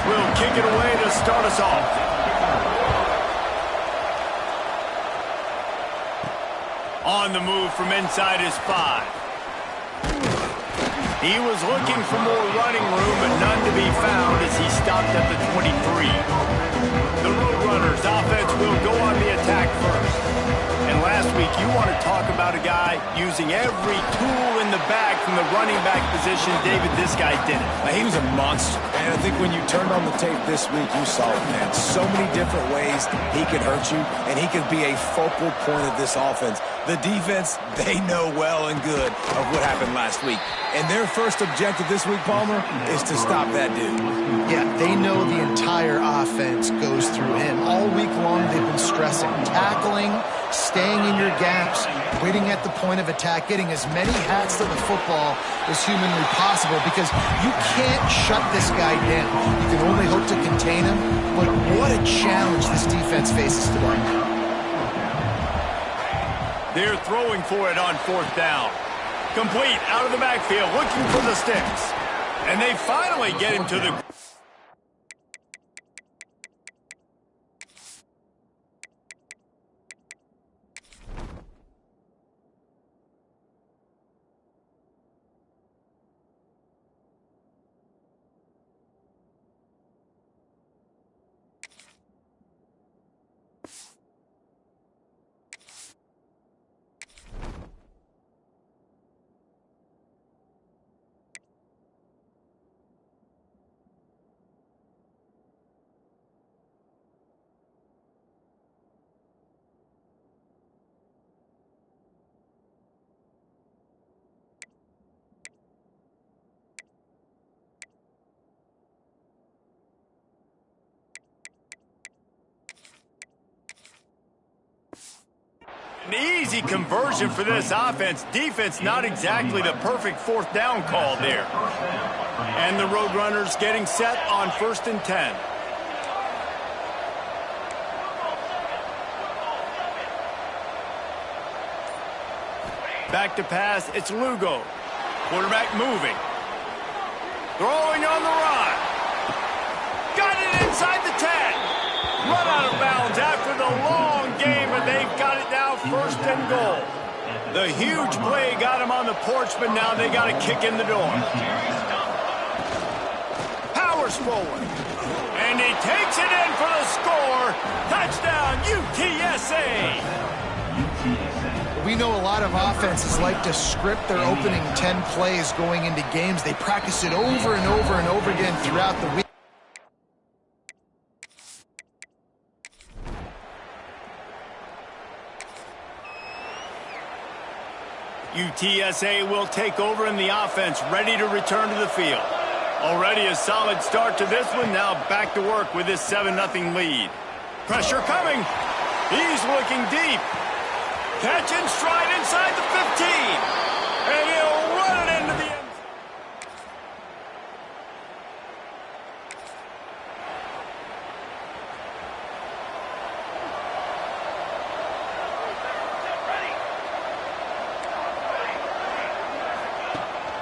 will kick it away to start us off. On the move from inside his 5. He was looking for more running room, but none to be found as he stopped at the 23. The Roadrunners offense will go on the attack first. And last week, you want to talk about a guy using every tool in the bag from the running back position. David, this guy did it. He was a monster. And I think when you turned on the tape this week, you saw it, man. So many different ways he could hurt you, and he could be a focal point of this offense. The defense, they know well and good of what happened last week. And their first objective this week, Palmer, is to stop that dude. Yeah, they know the entire offense goes through him. All week long, they've been stressing tackling, staying in your gaps, waiting at the point of attack, getting as many hats to the football as humanly possible, because you can't shut this guy down. You can only hope to contain him, but what a challenge this defense faces today. They're throwing for it on 4th down. Complete out of the backfield, looking for the sticks. And they finally get him to the... An easy conversion for this offense. Defense, not exactly the perfect 4th down call there. And the Roadrunners getting set on 1st and 10. Back to pass, it's Lugo. Quarterback moving. Throwing on the run. Got it inside the 10. Run out of bounds after the long game, and they've got it now 1st and goal. The huge play got him on the porch, but now they got to kick in the door. Powers forward. And he takes it in for the score. Touchdown, UTSA. We know a lot of offenses like to script their opening 10 plays going into games. They practice it over and over and over again throughout the week. UTSA will take over in the offense, ready to return to the field. Already a solid start to this one. Now back to work with this 7-0 lead. Pressure coming. He's looking deep. Catch and stride inside the 15. And he'll run it into the end.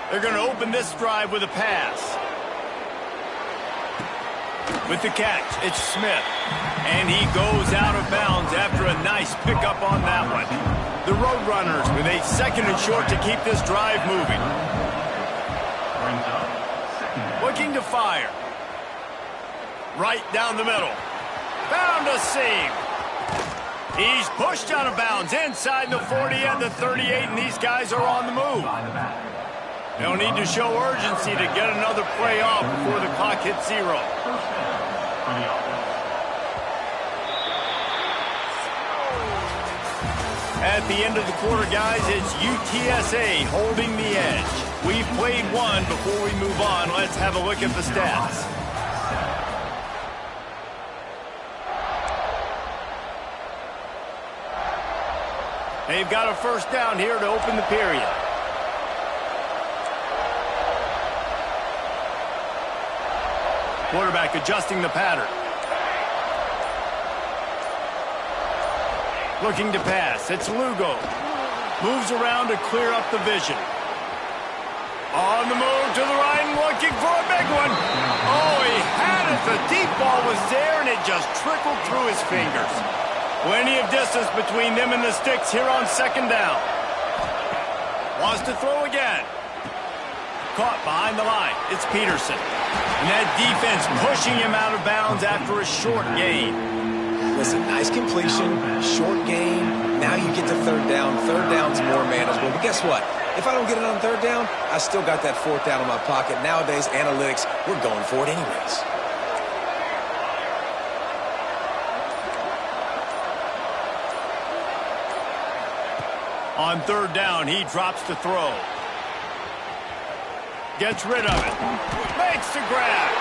They're going to open this drive with a pass. With the catch, it's Smith. And he goes out of bounds after a nice pickup on that one. The Roadrunners with a 2nd and short to keep this drive moving. Looking to fire. Right down the middle. Found a seam. He's pushed out of bounds inside the 40 and the 38, and these guys are on the move. They'll need to show urgency to get another play off before the clock hits 0. At the end of the quarter, guys, it's UTSA holding the edge. We've played one. Before we move on, let's have a look at the stats. They've got a 1st down here to open the period. Quarterback adjusting the pattern. Looking to pass. It's Lugo. Moves around to clear up the vision. On the move to the right and looking for a big one. Oh, he had it The deep ball was there, and it just trickled through his fingers. Plenty of distance between them and the sticks here on second down. Wants to throw again. Caught behind the line. It's Peterson. And that defense pushing him out of bounds after a short gain. Listen, nice completion, short gain. Now you get to third down. Third down's more manageable. But guess what? If I don't get it on third down, I still got that fourth down in my pocket. Nowadays, analytics, we're going for it anyways. On third down, he drops to throw. Gets rid of it. Makes the grab.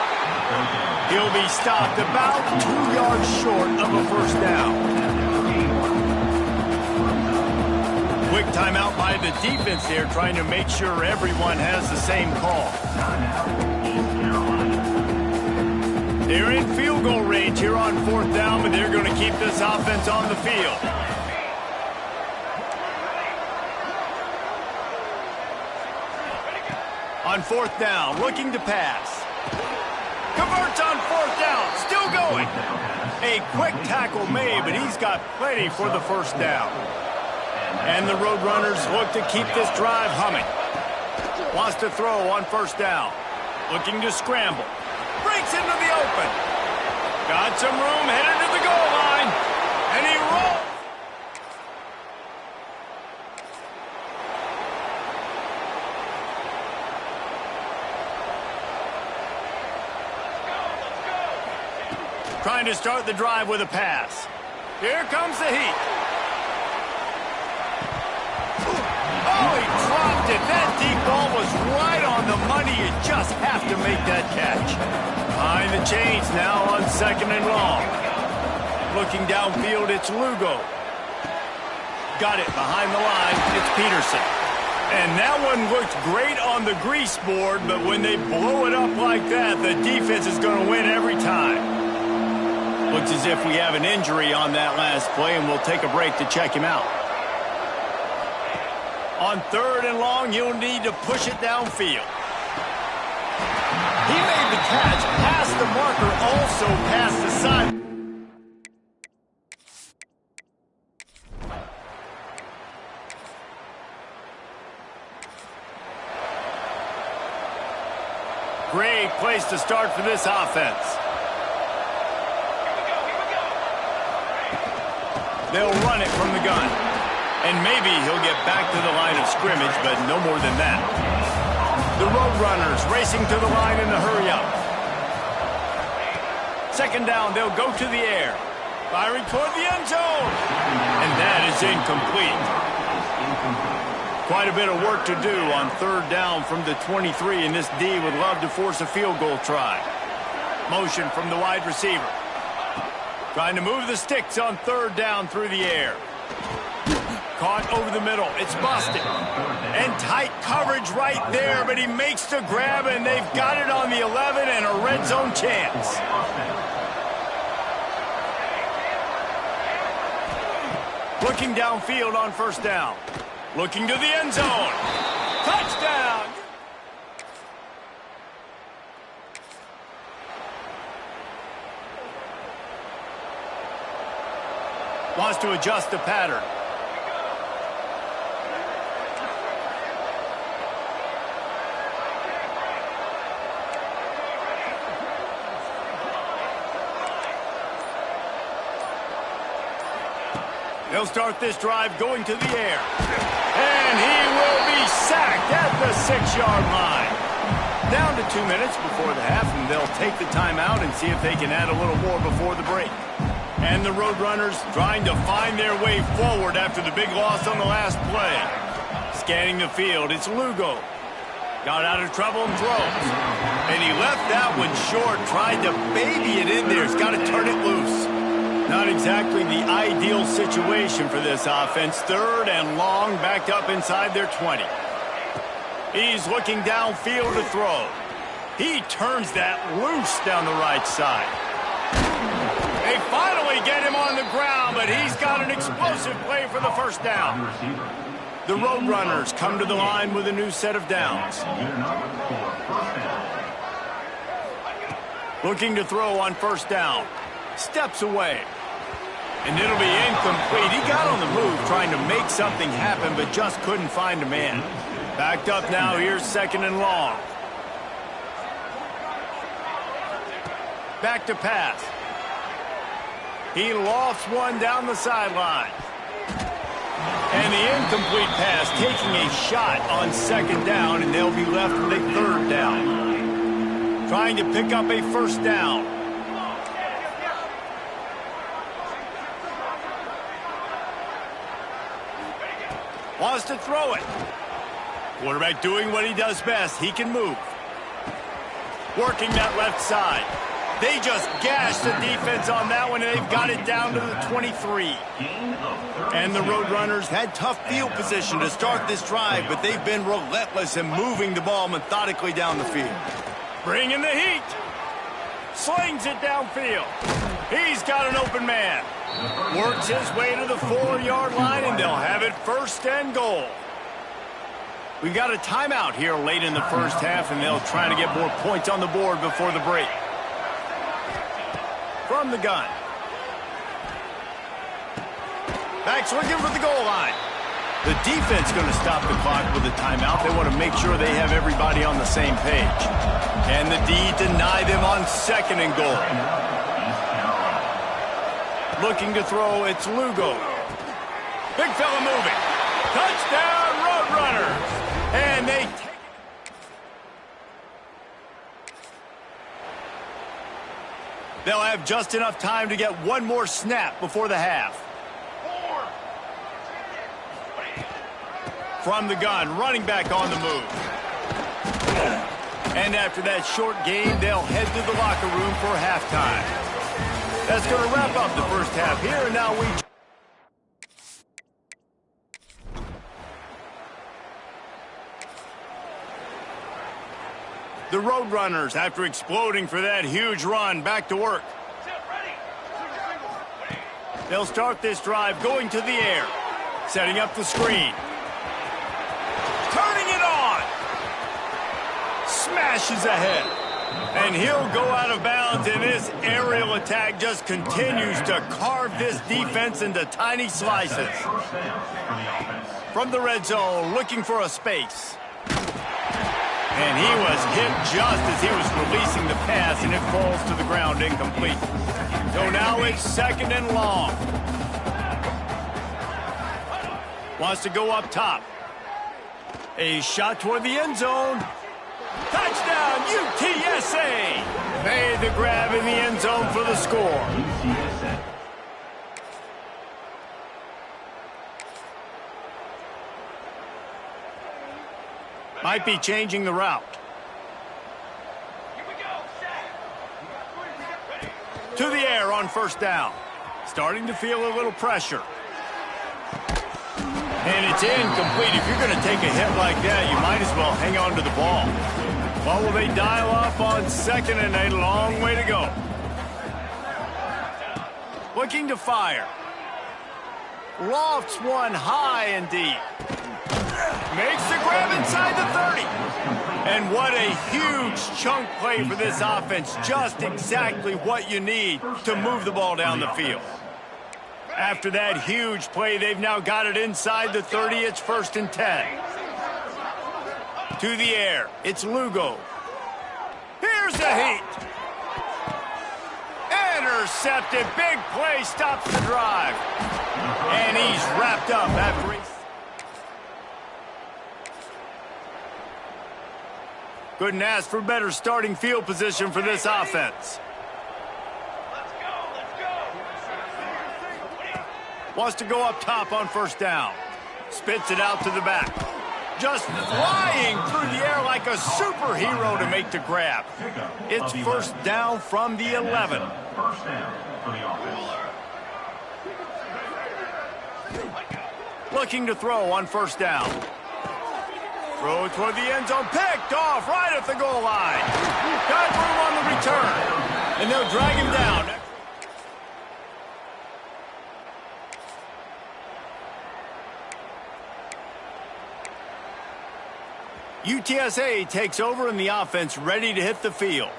He'll be stopped about 2 yards short of a first down. Quick timeout by the defense there, trying to make sure everyone has the same call. They're in field goal range here on fourth down, but they're going to keep this offense on the field. On fourth down, looking to pass. Converts on fourth down, still going. A quick tackle made, but he's got plenty for the first down. And the Roadrunners look to keep this drive humming. Wants to throw on first down. Looking to scramble. Breaks into the open. Got some room, headed to the goal line. And he rolls. Trying to start the drive with a pass. Here comes the heat. Oh, he dropped it. That deep ball was right on the money. You just have to make that catch. Behind the chains now on second and long. Looking downfield, it's Lugo. Got it behind the line. It's Peterson. And that one looked great on the grease board, but when they blow it up like that, the defense is going to win every time. Looks as if we have an injury on that last play, and we'll take a break to check him out. On third and long, you'll need to push it downfield. He made the catch past the marker, also past the side. Great place to start for this offense. They'll run it from the gun. And maybe he'll get back to the line of scrimmage, but no more than that. The Roadrunners racing to the line in the hurry-up. Second down, they'll go to the air. Firing toward the end zone. And that is incomplete. Quite a bit of work to do on third down from the 23, and this D would love to force a field goal try. Motion from the wide receiver. Trying to move the sticks on third down through the air. Caught over the middle. It's busted. And tight coverage right there, but he makes the grab, and they've got it on the 11 and a red zone chance. Looking downfield on first down. Looking to the end zone. Touchdown! Wants to adjust the pattern. They'll start this drive going to the air. And he will be sacked at the 6-yard line. Down to 2 minutes before the half, and they'll take the timeout and see if they can add a little more before the break. And the Roadrunners trying to find their way forward after the big loss on the last play. Scanning the field, it's Lugo. Got out of trouble and throws. And he left that one short, tried to baby it in there. He's got to turn it loose. Not exactly the ideal situation for this offense. Third and long, backed up inside their 20. He's looking downfield to throw. He turns that loose down the right side. They finally get him on the ground, but he's got an explosive play for the first down. The Roadrunners come to the line with a new set of downs. Looking to throw on first down. Steps away. And it'll be incomplete. He got on the move trying to make something happen, but just couldn't find a man. Backed up now. Here's second and long. Back to pass. He lofts one down the sideline. And the incomplete pass taking a shot on second down, and they'll be left with a third down. Trying to pick up a first down. Wants to throw it. Quarterback doing what he does best. He can move. Working that left side. They just gashed the defense on that one, and they've got it down to the 23. And the Roadrunners had tough field position to start this drive, but they've been relentless in moving the ball methodically down the field. Bringing the heat. Slings it downfield. He's got an open man. Works his way to the 4-yard line, and they'll have it first and goal. We've got a timeout here late in the first half, and they'll try to get more points on the board before the break. From the gun. Back's looking for the goal line. The defense going to stop the clock with a timeout. They want to make sure they have everybody on the same page. And the D deny them on second and goal. Looking to throw, it's Lugo. Big fella moving. Touchdown, Roadrunners. And they take it. They'll have just enough time to get one more snap before the half. From the gun, running back on the move. And after that short game, they'll head to the locker room for halftime. That's going to wrap up the first half here, and now we... The Roadrunners, after exploding for that huge run, back to work. They'll start this drive going to the air. Setting up the screen. Turning it on. Smashes ahead. And he'll go out of bounds, and this aerial attack just continues to carve this defense into tiny slices. From the red zone, looking for a space. And he was hit just as he was releasing the pass, and it falls to the ground incomplete. So now it's second and long. Wants to go up top. A shot toward the end zone. Touchdown, UTSA! Made the grab in the end zone for the score. Might be changing the route. To the air on first down. Starting to feel a little pressure. And it's incomplete. If you're going to take a hit like that, you might as well hang on to the ball. Well, will they dial up on second, and a long way to go. Looking to fire. Lofts one high and deep. Makes the grab inside the 30. And what a huge chunk play for this offense. Just exactly what you need to move the ball down the field. After that huge play, they've now got it inside the 30. It's first and 10. To the air. It's Lugo. Here's the heat. Intercepted. Big play stops the drive. And he's wrapped up after he... Couldn't ask for better starting field position for this offense. Wants to go up top on first down. Spits it out to the back. Just flying through the air like a superhero to make the grab. It's first down from the 11. Looking to throw on first down. Throw toward the end zone. Picked off right at the goal line. Got room on the return. And they'll drag him down. UTSA takes over, and the offense ready to hit the field.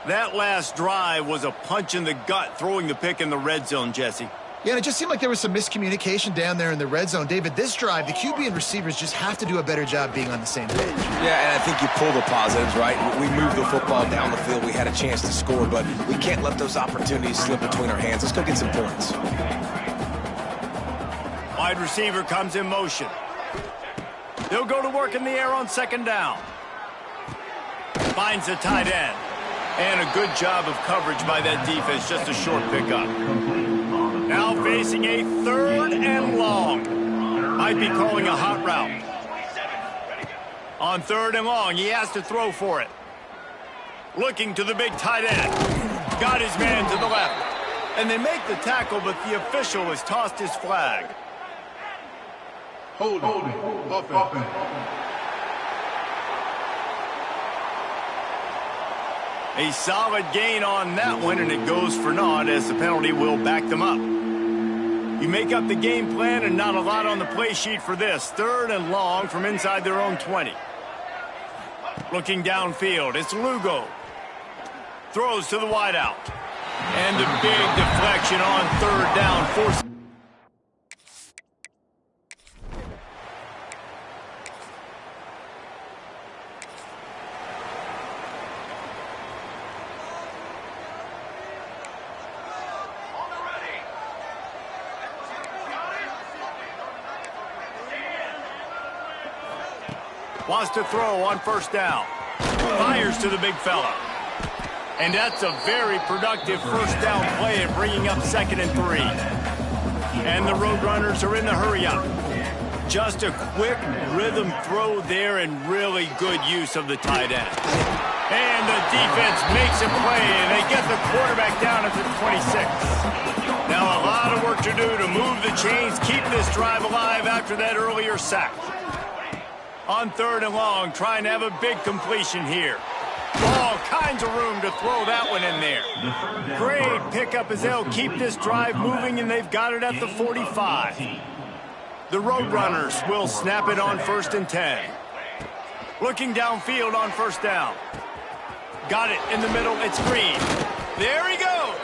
That last drive was a punch in the gut, throwing the pick in the red zone, Jesse. Yeah, and it just seemed like there was some miscommunication down there in the red zone. David, this drive, the QB and receivers just have to do a better job being on the same page. Yeah, and I think you pull the positives, right? We moved the football down the field. We had a chance to score, but we can't let those opportunities slip between our hands. Let's go get some points. Wide receiver comes in motion. They'll go to work in the air on second down. Finds the tight end. And a good job of coverage by that defense, just a short pickup. Now facing a 3rd and long. Might be calling a hot route. On 3rd and long, he has to throw for it. Looking to the big tight end. Got his man to the left. And they make the tackle, but the official has tossed his flag. Holding. Offense. A solid gain on that one, and it goes for naught as the penalty will back them up. You make up the game plan and not a lot on the play sheet for this. 3rd and long from inside their own 20. Looking downfield, it's Lugo. Throws to the wideout. And the big deflection on 3rd down forces. Wants to throw on 1st down. Fires to the big fella. And that's a very productive 1st down play at bringing up 2nd and 3. And the Roadrunners are in the hurry-up. Just a quick rhythm throw there and really good use of the tight end. And the defense makes a play, and they get the quarterback down at the 26. Now a lot of work to do to move the chains, keep this drive alive after that earlier sack. On 3rd and long, trying to have a big completion here. All kinds of room to throw that one in there. Great pickup as they'll keep this drive moving, and they've got it at the 45. The Roadrunners will snap it on 1st and 10. Looking downfield on 1st down. Got it in the middle. It's Green. There he goes.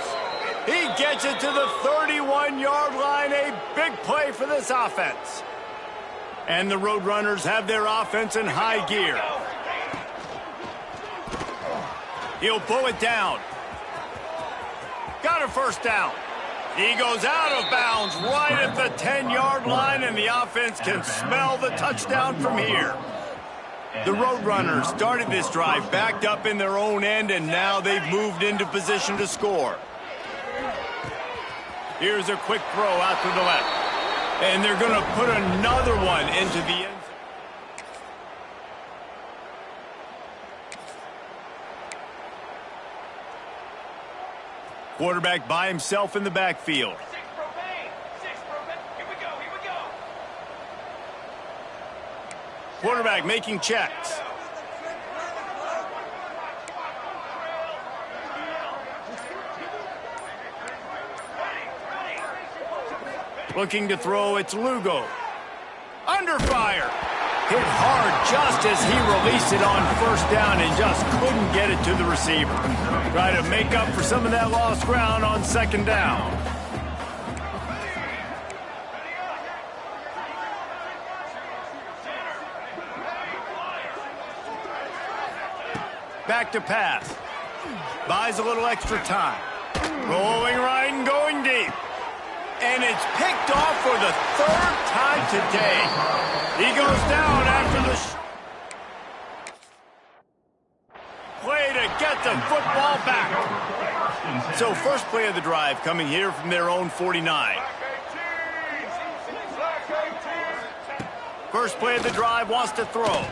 He gets it to the 31-yard line. A big play for this offense. And the Roadrunners have their offense in high gear. He'll pull it down. Got a 1st down. He goes out of bounds right at the 10-yard line, and the offense can smell the touchdown from here. The Roadrunners started this drive backed up in their own end, and now they've moved into position to score. Here's a quick throw out to the left. And they're going to put another one into the end zone. Quarterback by himself in the backfield. Quarterback making checks. Looking to throw, it's Lugo. Under fire. Hit hard just as he released it on 1st down and just couldn't get it to the receiver. Try to make up for some of that lost ground on 2nd down. Back to pass. Buys a little extra time. Rolling right and going deep. And it's picked off for the 3rd time today. He goes down after the play to get the football back. So 1st play of the drive coming here from their own 49. 1st play of the drive wants to throw.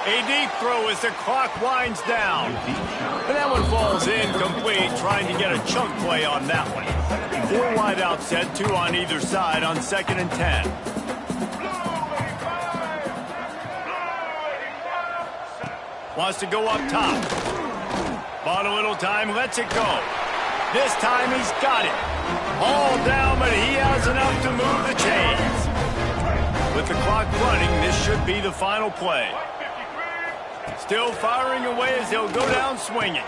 A deep throw as the clock winds down. And that one falls incomplete, trying to get a chunk play on that one. 4 wide out set, 2 on either side on 2nd and 10. Wants to go up top. Bought a little time, lets it go. This time he's got it. All down, but he has enough to move the chains. With the clock running, this should be the final play. Still firing away as he'll go down swinging.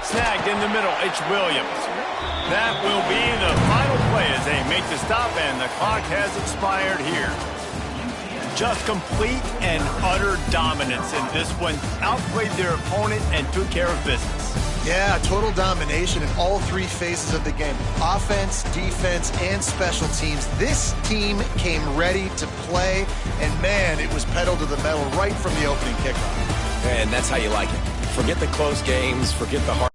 Snagged in the middle, it's Williams. That will be the final play as they make the stop, and the clock has expired here. Just complete and utter dominance in this one. Outplayed their opponent and took care of business. Yeah, total domination in all three phases of the game. Offense, defense, and special teams. This team came ready to play, and man, it was pedal to the metal right from the opening kickoff. And that's how you like it. Forget the close games, forget the hard